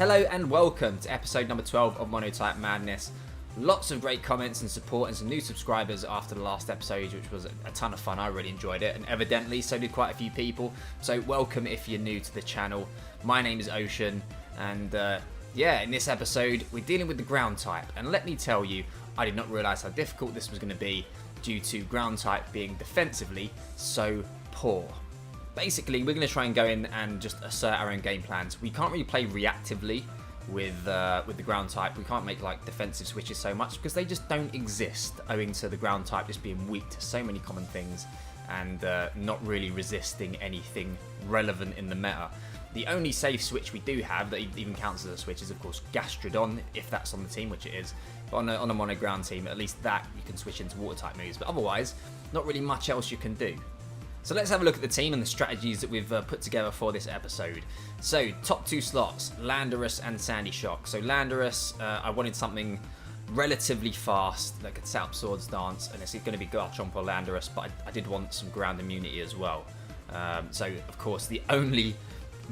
Hello and welcome to episode number 12 of Monotype Madness. Lots of great comments and support and some new subscribers after the last episode, which was a ton of fun. I really enjoyed it, and evidently so did quite a few people. So welcome if you're new to the channel. My name is Ocean, and yeah, in this episode we're dealing with the ground type. And let me tell you, I did not realise how difficult this was going to be due to ground type being defensively so poor. Basically, we're going to try and go in and just assert our own game plans. We can't really play reactively with the ground type. We can't make like defensive switches so much because they just don't exist, owing to the ground type just being weak to so many common things and not really resisting anything relevant in the meta. The only safe switch we do have that even counts as a switch is of course Gastrodon, if that's on the team, which it is. But on a mono ground team, at least that you can switch into water type moves, but otherwise not really much else you can do. So let's have a look at the team and the strategies that we've put together for this episode. So, top two slots, Landorus and Sandy Shock. So Landorus, I wanted something relatively fast that could set up Swords Dance, and it's going to be Garchomp or Landorus, but I did want some ground immunity as well. So, of course, the only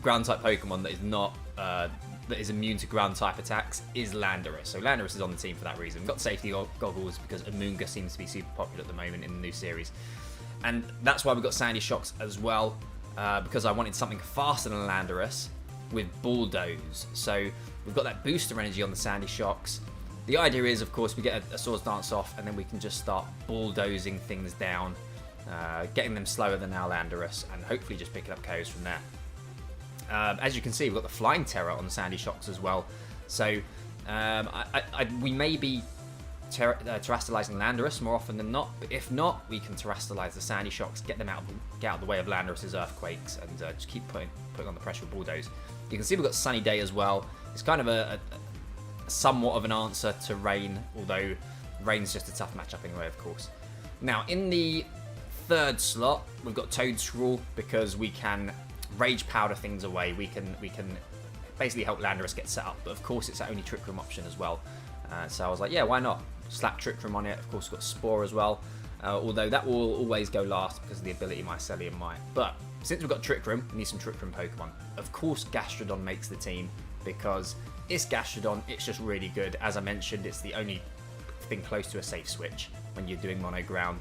ground type Pokemon that is not that is immune to ground type attacks is Landorus. So Landorus is on the team for that reason. We've got safety goggles because Amoonguss seems to be super popular at the moment in the new series. And that's why we've got Sandy Shocks as well, because I wanted something faster than Landorus with Bulldoze. So we've got that booster energy on the Sandy Shocks. The idea is, of course, we get a Swords Dance off and then we can just start bulldozing things down, getting them slower than our Landorus, and hopefully just picking up KOs from there. As you can see, we've got the Flying Terror on the Sandy Shocks as well. So we may be terrestrializing Landorus more often than not, but if not, we can terrestrialize the Sandy Shocks, get them out of the way of Landorus's Earthquakes, and just keep putting on the pressure with Bulldoze. You can see we've got Sunny Day as well. It's kind of a somewhat of an answer to Rain, although Rain's just a tough matchup anyway, of course. Now, in the third slot, we've got Toedscruel, because we can Rage Powder things away. We can basically help Landorus get set up, but of course it's our only Trick Room option as well. So I was like, yeah, why not? Slap Trick Room on it. Of course, we've got Spore as well. Although that will always go last because of the ability Mycelium might. But since we've got Trick Room, we need some Trick Room Pokemon. Of course, Gastrodon makes the team because it's Gastrodon. It's just really good. As I mentioned, it's the only thing close to a safe switch when you're doing mono ground.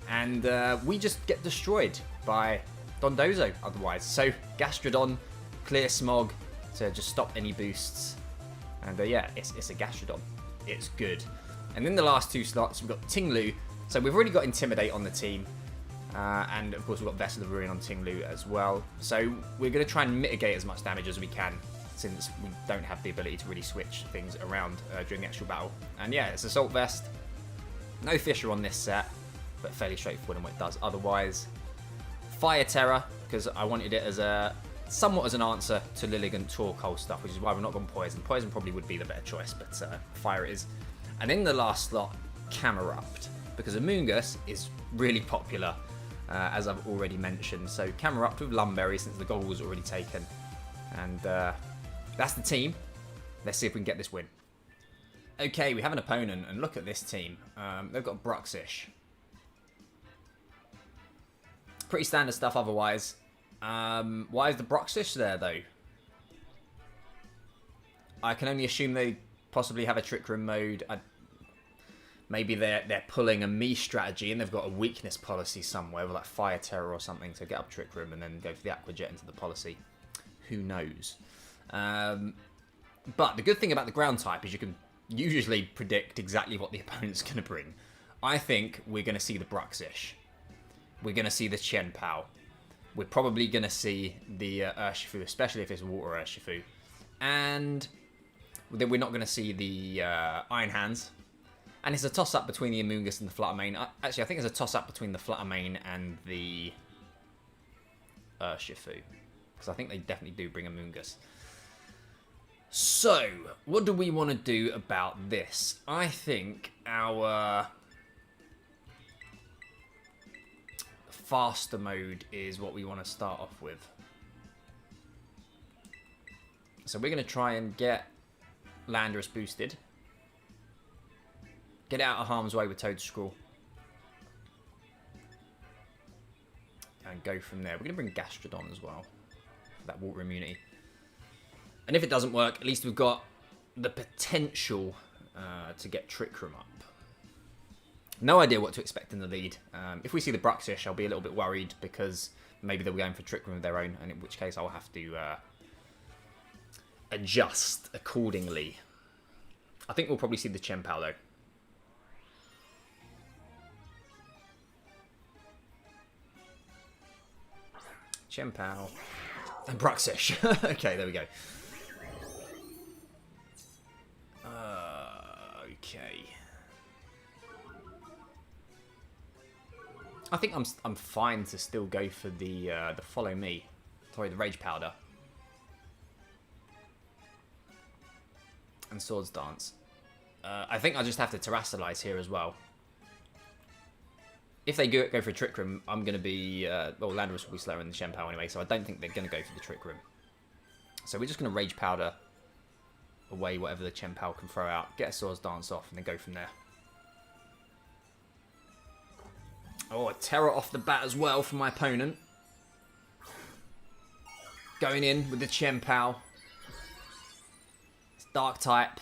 And we just get destroyed by Dondozo otherwise. So Gastrodon, Clear Smog to just stop any boosts. And yeah, it's a Gastrodon. It's good. And in the last two slots, we've got Tinglu. So we've already got Intimidate on the team. And of course, we've got Vessel of Ruin on Tinglu as well. So we're going to try and mitigate as much damage as we can, since we don't have the ability to really switch things around during the actual battle. And yeah, it's Assault Vest. No Fissure on this set, but fairly straightforward in what it does. Otherwise, Fire Terror, because I wanted it as somewhat as an answer to Lilligant Torkoal stuff, which is why we're not going Poison. Poison probably would be the better choice, but Fire it is. And in the last slot, Camerupt, because Amoonguss is really popular, as I've already mentioned. So Camerupt with Lumberry, since the goal was already taken. And that's the team. Let's see if we can get this win. Okay, we have an opponent, and look at this team. They've got Bruxish. Pretty standard stuff otherwise. Why is the Bruxish there, though? I can only assume they possibly have a Trick Room mode. Maybe they're pulling a me strategy and they've got a weakness policy somewhere, with like Fire Terror or something, to get up Trick Room and then go for the Aqua Jet into the policy. Who knows? But the good thing about the ground type is you can usually predict exactly what the opponent's going to bring. I think we're going to see the Bruxish. We're going to see the Chien-Pao. We're probably going to see the Urshifu, especially if it's Water Urshifu. And then we're not going to see the Iron Hands. And it's a toss-up between the Amoonguss and the Fluttermane. Actually, I think it's a toss-up between the Fluttermane and the Urshifu. Because I think they definitely do bring Amoonguss. So, what do we want to do about this? I think our faster mode is what we want to start off with. So we're going to try and get Landorus boosted. Get out of harm's way with Toedscruel. And go from there. We're going to bring Gastrodon as well, for that water immunity. And if it doesn't work, at least we've got the potential to get Trick Room up. No idea what to expect in the lead. If we see the Bruxish, I'll be a little bit worried because maybe they'll be going for Trick Room of their own, and in which case I'll have to adjust accordingly. I think we'll probably see the Chien-Pao though. Chien-Pao and Bruxish. Okay, there we go. Okay. I think I'm fine to still go for the Follow Me. Sorry, the Rage Powder. And Swords Dance. I think I just have to Terrastallize here as well. If they go for a Trick Room, I'm going to be... well, Landorus will be slower in the Chien-Pao anyway, so I don't think they're going to go for the Trick Room. So we're just going to Rage Powder away whatever the Chien-Pao can throw out, get a Swords Dance off, and then go from there. Oh, a Terror off the bat as well from my opponent. Going in with the Chien-Pao. It's Dark type.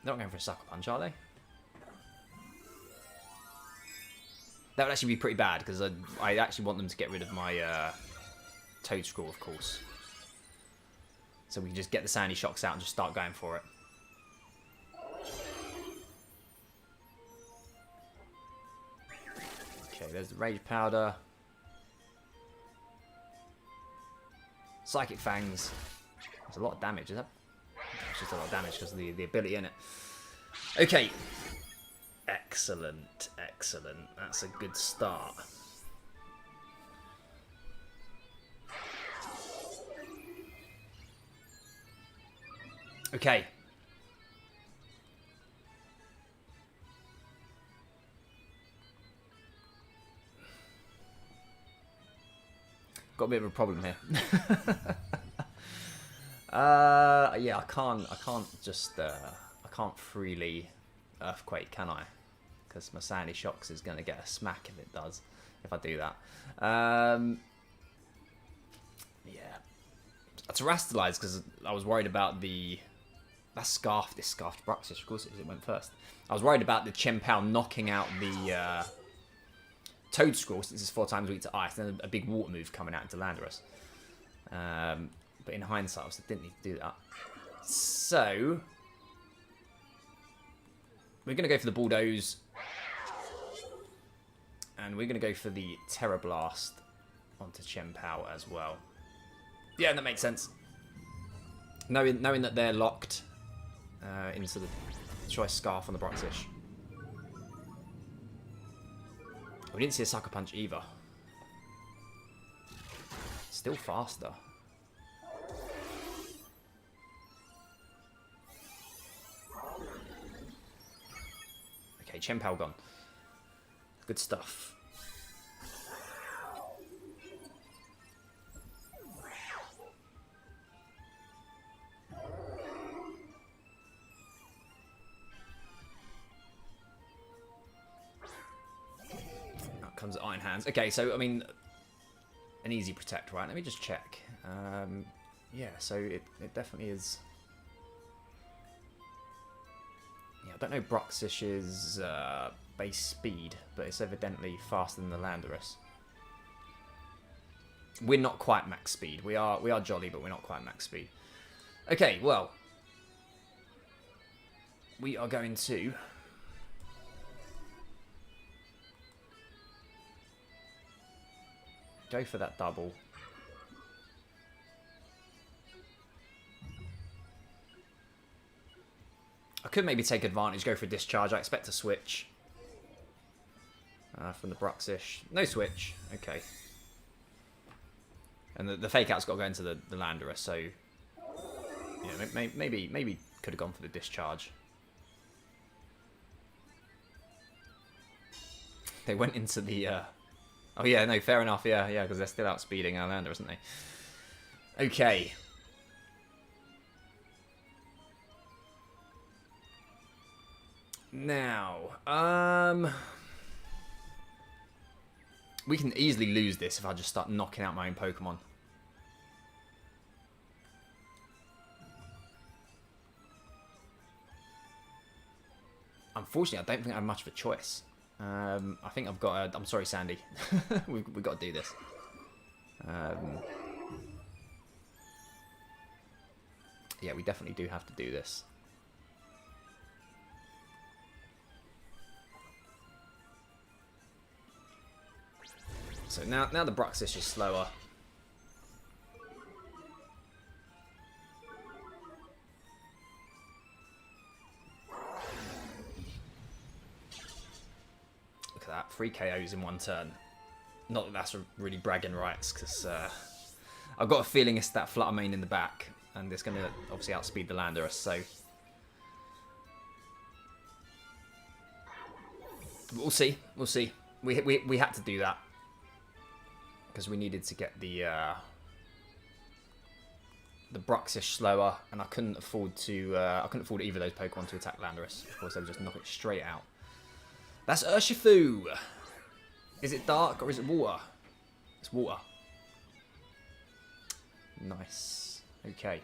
They're not going for a Sucker Punch, are they? That would actually be pretty bad, because I actually want them to get rid of my Toedscruel, of course. So we can just get the Sandy Shocks out and just start going for it. Okay, there's the Rage Powder. Psychic Fangs. There's a lot of damage, is that? It's just a lot of damage because of the ability in it. Okay. Excellent, excellent. That's a good start. Okay. Got a bit of a problem here. Yeah, I can't just, I can't freely Earthquake, can I? Because my Sandy Shocks is going to get a smack if it does, if I do that. Yeah. I Terrastalized because I was worried about the... That's Scarf, this Scarfed Bruxish, of course it went first. I was worried about the Chien-Pao knocking out the Toedscruel, since it's 4 times weak to ice, and then a big water move coming out into Landorus. But in hindsight, I didn't need to do that. So, we're going to go for the Bulldoze. And we're going to go for the Tera Blast onto Chien-Pao as well. Yeah, that makes sense. Knowing that they're locked into the Choice Scarf on the Bruxish. We didn't see a Sucker Punch either. Still faster. Okay, Chien-Pao gone. Good stuff. Out comes Iron Hands. Okay, so, I mean, an easy protect, right? Let me just check. Yeah, so it definitely is... Yeah, I don't know Bruxish's base speed, but it's evidently faster than the Landorus. We're not quite max speed. We are jolly, but we're not quite max speed. Okay, well, we are going to go for that double. I could maybe take advantage, go for a Discharge. I expect a switch from the Bruxish. No switch. Okay. And the Fake Out's got to go into the Landorus, so yeah, maybe could have gone for the Discharge. They went into the... Oh yeah, no, fair enough. Yeah, because they're still outspeeding our Landorus, aren't they? Okay. Now, We can easily lose this if I just start knocking out my own Pokemon. Unfortunately, I don't think I have much of a choice. I think I've got a... I'm sorry, Sandy. We've got to do this. Yeah, we definitely do have to do this. So now the Bruxish is slower. Look at that, 3 KOs in one turn. Not that that's really bragging rights, because I've got a feeling it's that Flutter Mane in the back, and it's going to obviously outspeed the Landorus, so... We'll see, we'll see. We had to do that. Because we needed to get the Bruxish slower, and I couldn't afford to. I couldn't afford either of those Pokemon to attack Landorus. Of course, they would just knock it straight out. That's Urshifu. Is it dark or is it water? It's water. Nice. Okay.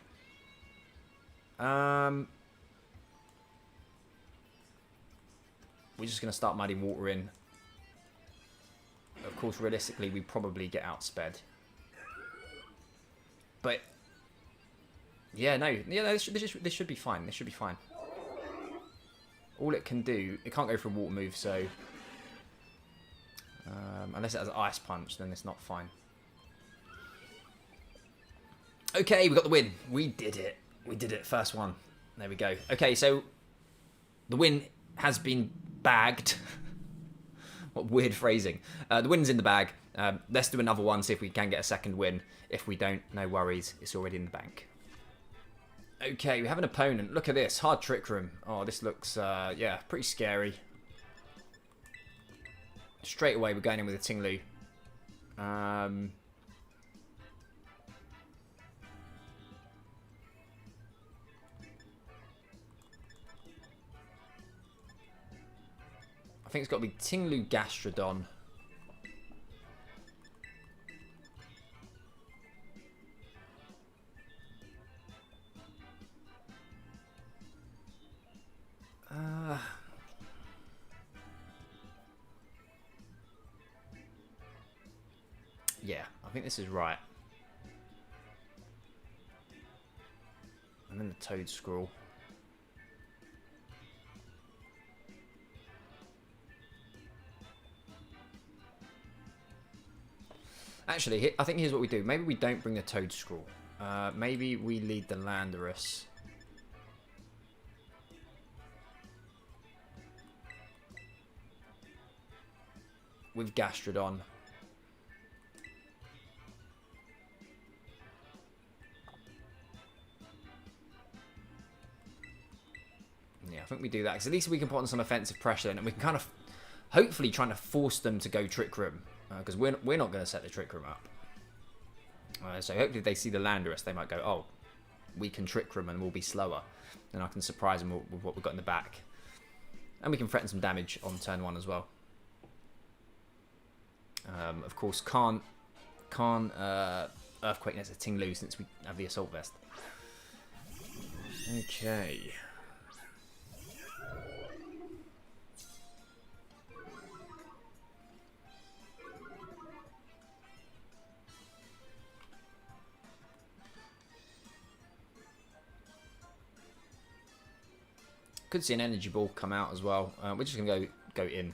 We're just gonna start mudding water in. Of course, realistically, we probably get outsped. But yeah, no, this should be fine. This should be fine. All it can do, it can't go for a water move, so unless it has an ice punch, then it's not fine. Okay, we got the win. We did it. We did it. First one. There we go. Okay, so the win has been bagged. What weird phrasing. The win's in the bag. Let's do another one, see if we can get a second win. If we don't, no worries. It's already in the bank. Okay, we have an opponent. Look at this. Hard Trick Room. Oh, this looks, yeah, pretty scary. Straight away, we're going in with a Tinglu. I think it's got to be Tinglu Gastrodon. Yeah, I think this is right. And then the Toedscruel. Actually, I think here's what we do. Maybe we don't bring the Toedscruel. Maybe we lead the Landorus. With Gastrodon. Yeah, I think we do that. Because at least we can put on some offensive pressure and we can kind of hopefully trying to force them to go Trick Room. Because we're not going to set the Trick Room up. So hopefully if they see the Landorus, they might go, oh, we can Trick Room and we'll be slower. And I can surprise them with what we've got in the back. And we can threaten some damage on turn 1 as well. Of course, can't Earthquake next to Tinglu since we have the Assault Vest. Okay. Could see an Energy Ball come out as well. We're just going to go in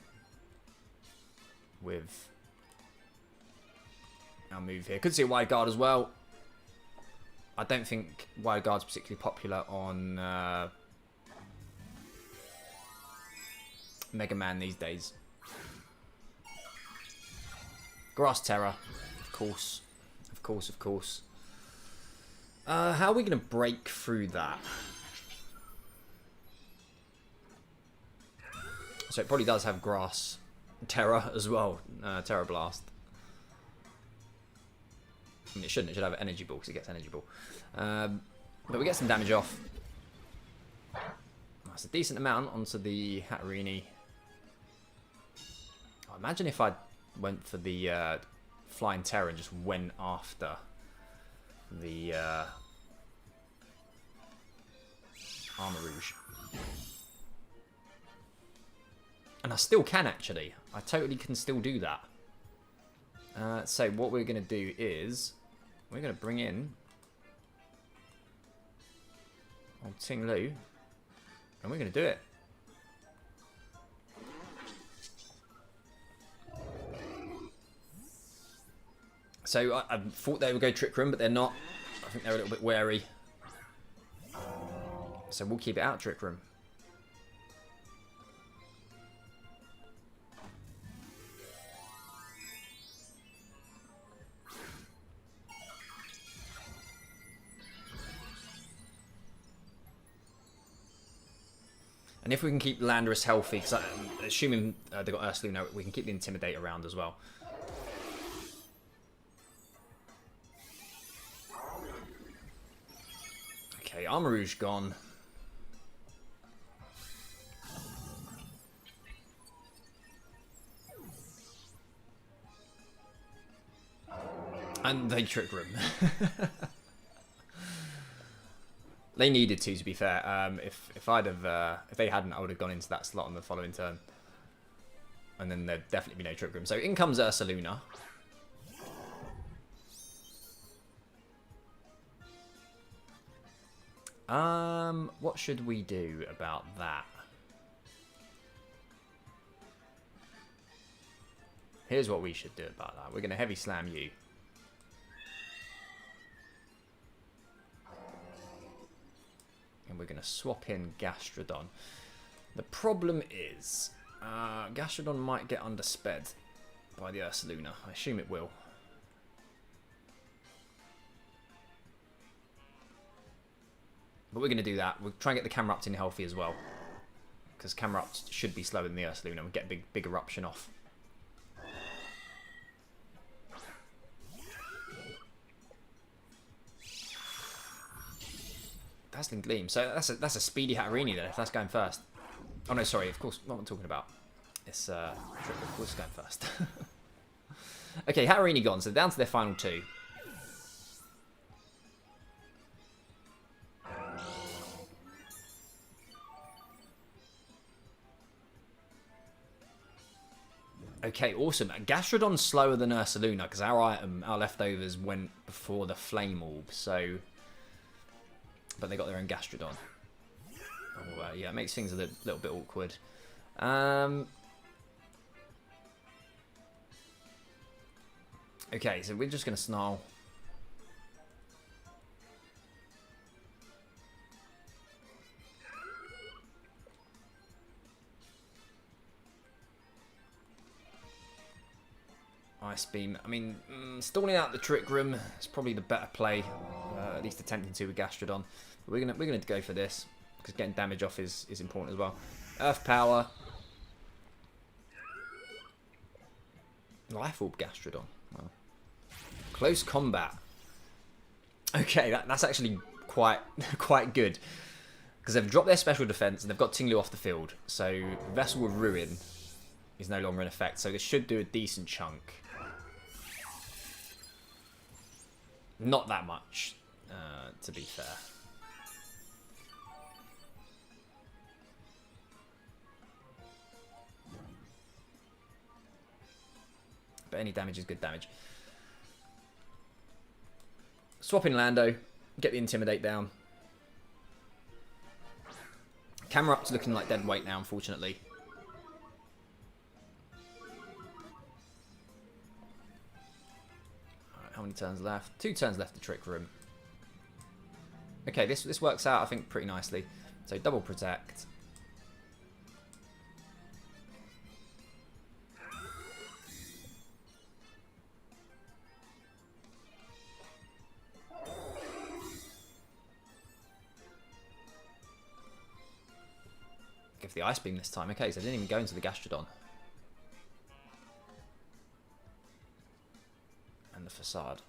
with our move here. Could see a Wide Guard as well. I don't think Wide Guard's particularly popular on Mega Man these days. Grass Terror, of course. Of course, of course. How are we going to break through that? So it probably does have Grass Terra as well. Tera Blast. I mean, it shouldn't. It should have an Energy Ball because it gets Energy Ball. But we get some damage off. That's a decent amount onto the Hatterini. Oh, imagine if I went for the Flying Terror and just went after the Armor Rouge. And I still can, actually. I totally can still do that. So what we're going to do is we're going to bring in old Ting Lu, and we're going to do it. So I thought they would go Trick Room, but they're not. I think they're a little bit wary. So we'll keep it out Trick Room. And if we can keep Landorus healthy, because assuming they've got Ursaluna, we can keep the Intimidate around as well. Okay, Armor Rouge gone. And they Trick Room. They needed to be fair. If they hadn't, I would have gone into that slot on the following turn, and then there'd definitely be no Trick Room. So in comes Ursaluna. What should we do about that? Here's what we should do about that. We're going to Heavy Slam you. And we're going to swap in Gastrodon. The problem is, Gastrodon might get undersped by the Ursaluna. I assume it will. But we're going to do that. We'll try and get the Camerupt in healthy as well, because Camerupt should be slower than the Ursaluna. We'll get a big eruption off. Dazzling Gleam. So that's a speedy Hatterini then, if that's going first. Oh no, sorry. Of course, not what I'm talking about. It's of course it's going first. Okay, Hatterini gone. So down to their final two. Okay, awesome. Gastrodon's slower than Ursaluna because our leftovers went before the Flame Orb, so... But they got their own Gastrodon. Oh, yeah, it makes things a little bit awkward. Okay, so we're just going to Snarl. Ice Beam. I mean, stalling out the Trick Room is probably the better play. At least attempting to with Gastrodon. But we're gonna go for this because getting damage off is important as well. Earth Power. Life Orb Gastrodon. Wow. Close Combat. Okay, that's actually quite good because they've dropped their special defense and they've got Ting Lu off the field. So Vessel of Ruin is no longer in effect. So this should do a decent chunk. Not that much, to be fair. But any damage is good damage. Swap in Lando, get the Intimidate down. Camerupt's looking like dead weight now, unfortunately. How many turns left? 2 turns left to Trick Room. Okay, this works out, I think, pretty nicely. So double protect. Give the Ice Beam this time. Okay, so they didn't even go into the Gastrodon. The Facade.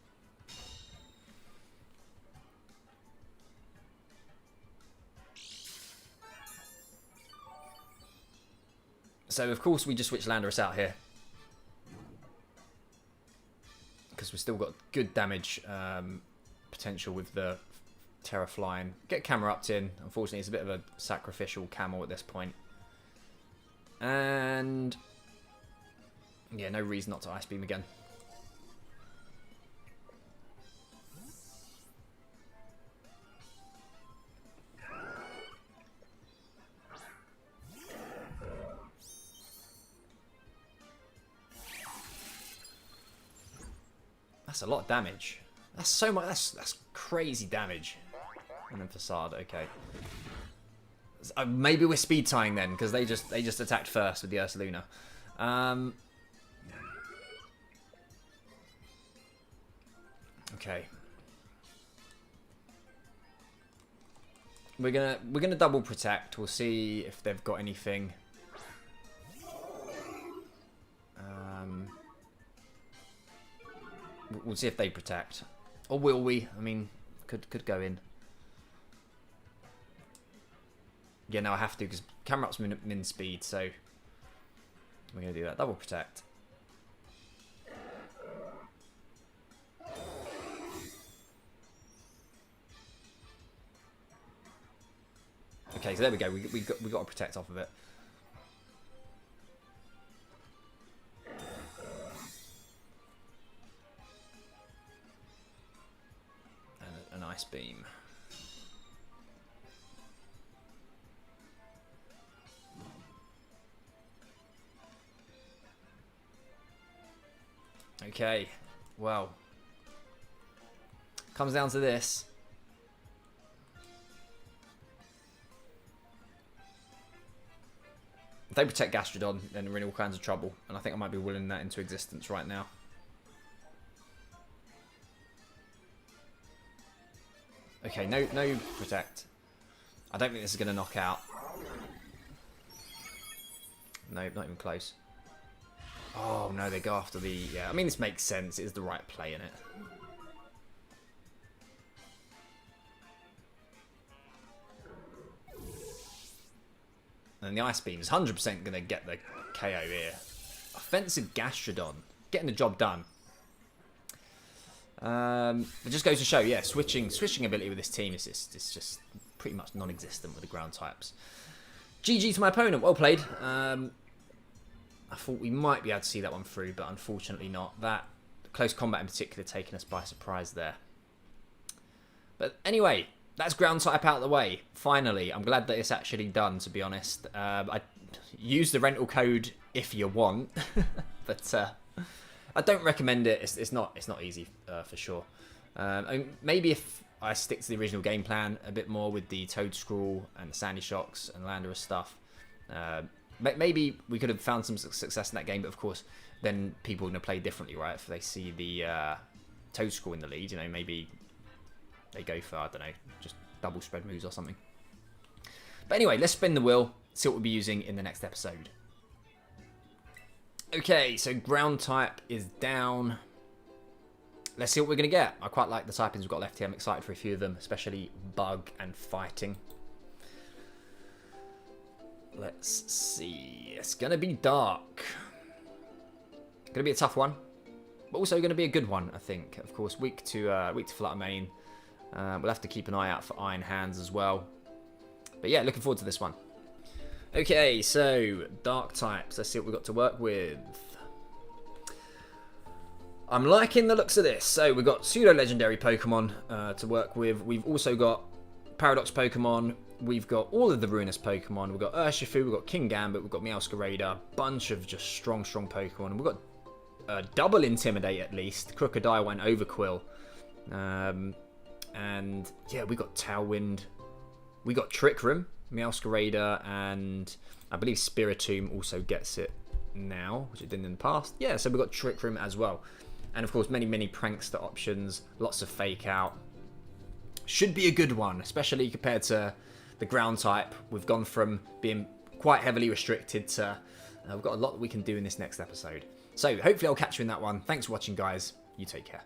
So of course we just switch Landorus out here. we've still got good damage potential with the Tera flying. Get camera upped in. Unfortunately, it's a bit of a sacrificial camel at this point. And yeah, no reason not to Ice Beam again. That's a lot of damage. That's so much. That's crazy damage. And then Facade. Okay. Maybe we're speed tying then, because they just attacked first with the Ursaluna. Okay. We're gonna double protect. We'll see if they've got anything. We'll see if they protect, or will we? I mean, could go in. Yeah, no, I have to because camera up's min speed, so we're gonna do that. Double protect. Okay, so there we go. We got to protect off of it. And an Ice Beam. Okay, well, comes down to this. If they protect Gastrodon, then we're in all kinds of trouble, and I think I might be willing that into existence right now. Okay, no protect. I don't think this is going to knock out. No, not even close. Oh no, they go after the... Yeah, I mean, this makes sense. It is the right play in it. And the Ice Beam is 100% going to get the KO here. Offensive Gastrodon. Getting the job done. It just goes to show, yeah, switching ability with this team is just pretty much non-existent with the ground types. GG to my opponent. Well played. I thought we might be able to see that one through, but unfortunately not. That close combat in particular taking us by surprise there. But anyway, that's ground type out of the way. Finally, I'm glad that it's actually done, to be honest. I use the rental code if you want, but I don't recommend it. It's not easy for sure. I mean, maybe if I stick to the original game plan a bit more with the Toedscruel and the Sandy Shocks and Landorus stuff, maybe we could have found some success in that game. But of course, then people are going to play differently, right? If they see the Toedscruel in the lead, you know, maybe they go for, I don't know, just double spread moves or something. But anyway, let's spin the wheel, see what we'll be using in the next episode. Okay, so ground type is down. Let's see what we're going to get. I quite like the typings we've got left here. I'm excited for a few of them, especially Bug and Fighting. Let's see. It's going to be dark. Going to be a tough one, but also going to be a good one, I think. Of course, weak to Flutter Mane. We'll have to keep an eye out for Iron Hands as well. But yeah, looking forward to this one. Okay, so dark types. Let's see what we've got to work with. I'm liking the looks of this. So we've got pseudo-legendary Pokemon to work with. We've also got Paradox Pokemon. We've got all of the Ruinous Pokemon. We've got Urshifu, we've got King Gambit, we've got Meowscarada. A bunch of just strong Pokemon. And we've got double Intimidate at least. Crocodile and Overquill. And yeah, we got Tailwind. We got Trick Room, Meowscarada, and I believe Spiritomb also gets it now, which it didn't in the past. Yeah, so we've got Trick Room as well. And of course, many prankster options, lots of fake out. Should be a good one, especially compared to the ground type. We've gone from being quite heavily restricted to we've got a lot that we can do in this next episode. So hopefully I'll catch you in that one. Thanks for watching, guys. You take care.